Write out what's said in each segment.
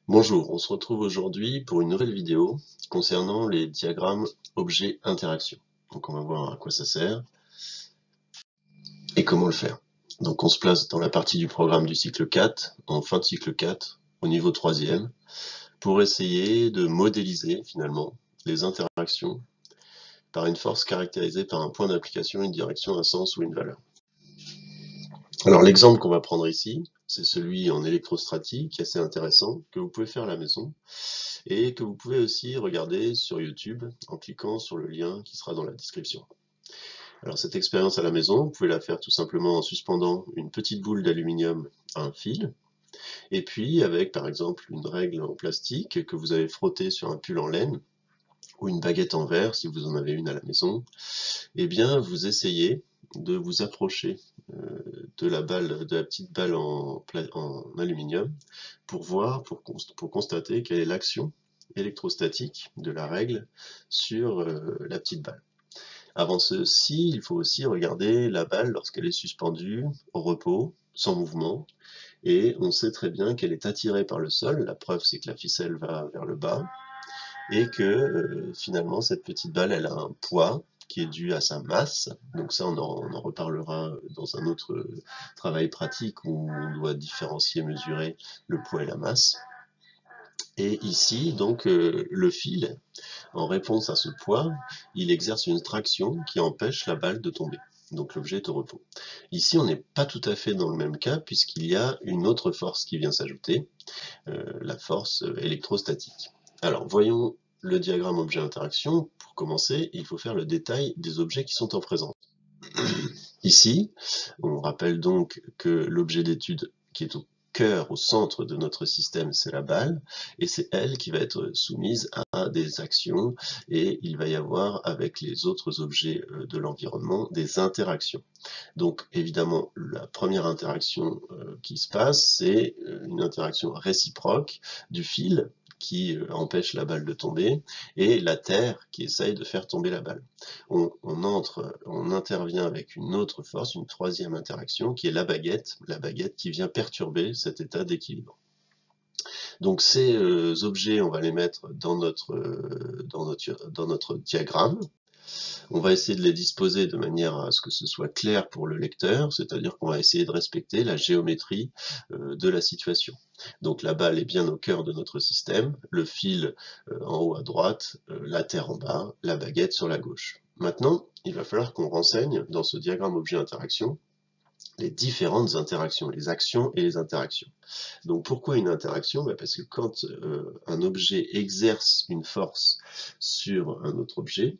Bonjour, on se retrouve aujourd'hui pour une nouvelle vidéo concernant les diagrammes objet-interaction. Donc on va voir à quoi ça sert et comment le faire. Donc on se place dans la partie du programme du cycle 4, en fin de cycle 4, au niveau 3e, pour essayer de modéliser finalement les interactions par une force caractérisée par un point d'application, une direction, un sens ou une valeur. Alors l'exemple qu'on va prendre ici, c'est celui en électrostatique, qui est assez intéressant, que vous pouvez faire à la maison, et que vous pouvez aussi regarder sur YouTube en cliquant sur le lien qui sera dans la description. Alors cette expérience à la maison, vous pouvez la faire tout simplement en suspendant une petite boule d'aluminium à un fil, et puis avec par exemple une règle en plastique que vous avez frottée sur un pull en laine, ou une baguette en verre si vous en avez une à la maison, et bien vous essayez de vous approcher de la petite balle en aluminium pour voir, pour constater quelle est l'action électrostatique de la règle sur la petite balle. Avant ceci, il faut aussi regarder la balle lorsqu'elle est suspendue au repos, sans mouvement, et on sait très bien qu'elle est attirée par le sol. La preuve, c'est que la ficelle va vers le bas, et que finalement cette petite balle elle a un poids qui est dû à sa masse, donc ça on en reparlera dans un autre travail pratique où on doit différencier, mesurer le poids et la masse. Et ici donc le fil, en réponse à ce poids, il exerce une traction qui empêche la balle de tomber. Donc l'objet est au repos. Ici on n'est pas tout à fait dans le même cas puisqu'il y a une autre force qui vient s'ajouter, la force électrostatique. Alors, voyons le diagramme objet-interaction. Pour commencer, il faut faire le détail des objets qui sont en présence. Ici, on rappelle donc que l'objet d'étude qui est au cœur, au centre de notre système, c'est la balle, et c'est elle qui va être soumise à des actions, et il va y avoir avec les autres objets de l'environnement des interactions. Donc évidemment, la première interaction qui se passe, c'est une interaction réciproque du fil qui empêche la balle de tomber, et la terre qui essaye de faire tomber la balle. On intervient avec une autre force, une troisième interaction, qui est la baguette qui vient perturber cet état d'équilibre. Donc ces objets, on va les mettre dans notre diagramme. On va essayer de les disposer de manière à ce que ce soit clair pour le lecteur, c'est-à-dire qu'on va essayer de respecter la géométrie de la situation. Donc la balle est bien au cœur de notre système, le fil en haut à droite, la terre en bas, la baguette sur la gauche. Maintenant, il va falloir qu'on renseigne dans ce diagramme objet-interaction les différentes interactions, les actions et les interactions. Donc pourquoi une interaction? Parce que quand un objet exerce une force sur un autre objet,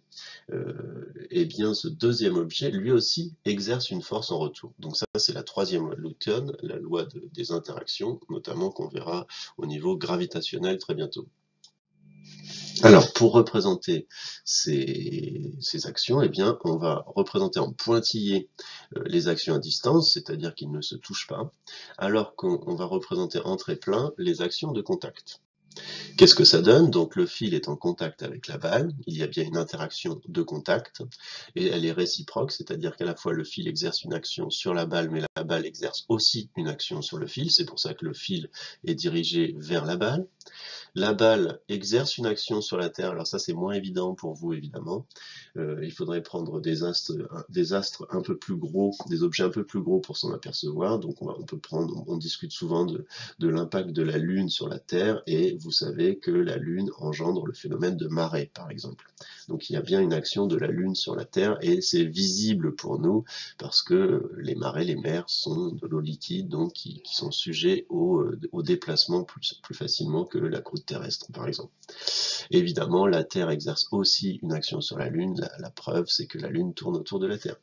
eh bien ce deuxième objet lui aussi exerce une force en retour. Donc ça c'est la troisième loi de Newton, la loi des interactions, notamment qu'on verra au niveau gravitationnel très bientôt. Alors, pour représenter ces actions, eh bien, on va représenter en pointillé les actions à distance, c'est-à-dire qu'ils ne se touchent pas, alors qu'on va représenter en trait plein les actions de contact. Qu'est-ce que ça donne? Donc le fil est en contact avec la balle, il y a bien une interaction de contact, et elle est réciproque, c'est-à-dire qu'à la fois le fil exerce une action sur la balle, mais la balle exerce aussi une action sur le fil, c'est pour ça que le fil est dirigé vers la balle. La balle exerce une action sur la Terre, alors ça c'est moins évident pour vous évidemment, il faudrait prendre des astres un peu plus gros, des objets un peu plus gros pour s'en apercevoir, donc on discute souvent de l'impact de la Lune sur la Terre, et vous savez que la Lune engendre le phénomène de marée par exemple. Donc il y a bien une action de la Lune sur la Terre, et c'est visible pour nous, parce que les marées, les mers sont de l'eau liquide, donc qui sont sujets au déplacement plus facilement que la croûte terrestre par exemple. Évidemment, la Terre exerce aussi une action sur la Lune, la preuve c'est que la Lune tourne autour de la Terre.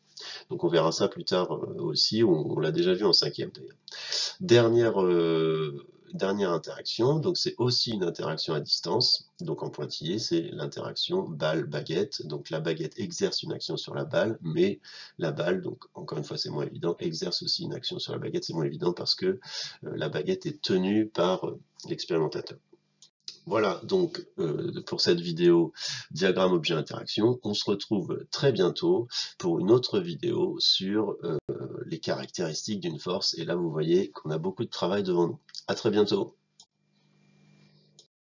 Donc on verra ça plus tard aussi, on l'a déjà vu en 5e d'ailleurs. Dernière interaction, donc c'est aussi une interaction à distance, donc en pointillé c'est l'interaction balle-baguette, donc la baguette exerce une action sur la balle, mais la balle, donc encore une fois c'est moins évident, exerce aussi une action sur la baguette, c'est moins évident parce que la baguette est tenue par l'expérimentateur. Voilà donc pour cette vidéo diagramme objet interaction. On se retrouve très bientôt pour une autre vidéo sur les caractéristiques d'une force, et là vous voyez qu'on a beaucoup de travail devant nous. À très bientôt.